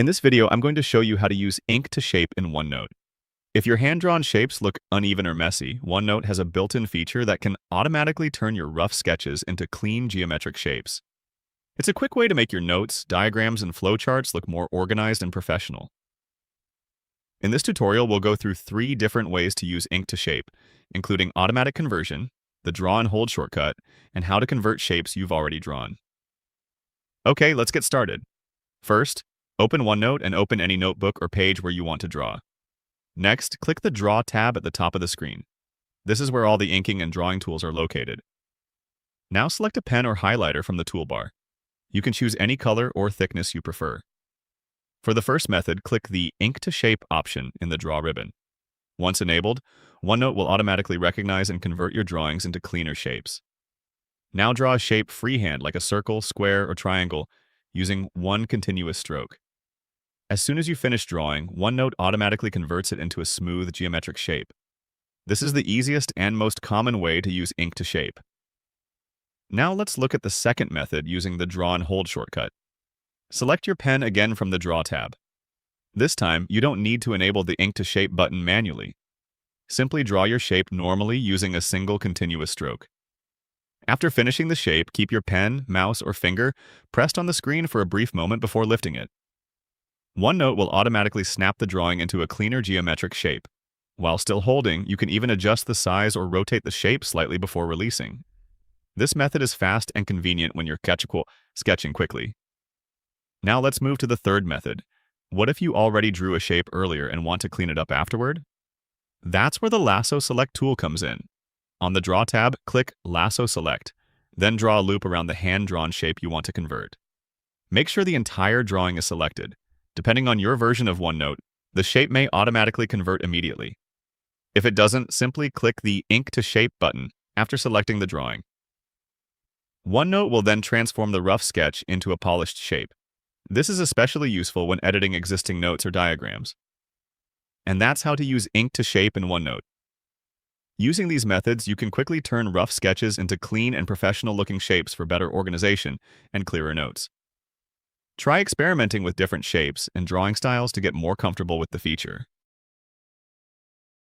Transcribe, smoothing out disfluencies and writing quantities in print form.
In this video, I'm going to show you how to use ink to shape in OneNote. If your hand-drawn shapes look uneven or messy, OneNote has a built-in feature that can automatically turn your rough sketches into clean geometric shapes. It's a quick way to make your notes, diagrams, and flowcharts look more organized and professional. In this tutorial, we'll go through 3 different ways to use ink to shape, including automatic conversion, the draw and hold shortcut, and how to convert shapes you've already drawn. Okay, let's get started. First, open OneNote and open any notebook or page where you want to draw. Next, click the Draw tab at the top of the screen. This is where all the inking and drawing tools are located. Now select a pen or highlighter from the toolbar. You can choose any color or thickness you prefer. For the first method, click the Ink to Shape option in the Draw ribbon. Once enabled, OneNote will automatically recognize and convert your drawings into cleaner shapes. Now draw a shape freehand like a circle, square, or triangle using one continuous stroke. As soon as you finish drawing, OneNote automatically converts it into a smooth geometric shape. This is the easiest and most common way to use ink to shape. Now let's look at the second method using the Draw and Hold shortcut. Select your pen again from the Draw tab. This time, you don't need to enable the Ink to Shape button manually. Simply draw your shape normally using a single continuous stroke. After finishing the shape, keep your pen, mouse, or finger pressed on the screen for a brief moment before lifting it. OneNote will automatically snap the drawing into a cleaner geometric shape. While still holding, you can even adjust the size or rotate the shape slightly before releasing. This method is fast and convenient when you're sketching quickly. Now let's move to the third method. What if you already drew a shape earlier and want to clean it up afterward? That's where the Lasso Select tool comes in. On the Draw tab, click Lasso Select, then draw a loop around the hand-drawn shape you want to convert. Make sure the entire drawing is selected. Depending on your version of OneNote, the shape may automatically convert immediately. If it doesn't, simply click the Ink to Shape button after selecting the drawing. OneNote will then transform the rough sketch into a polished shape. This is especially useful when editing existing notes or diagrams. And that's how to use ink to shape in OneNote. Using these methods, you can quickly turn rough sketches into clean and professional-looking shapes for better organization and clearer notes. Try experimenting with different shapes and drawing styles to get more comfortable with the feature.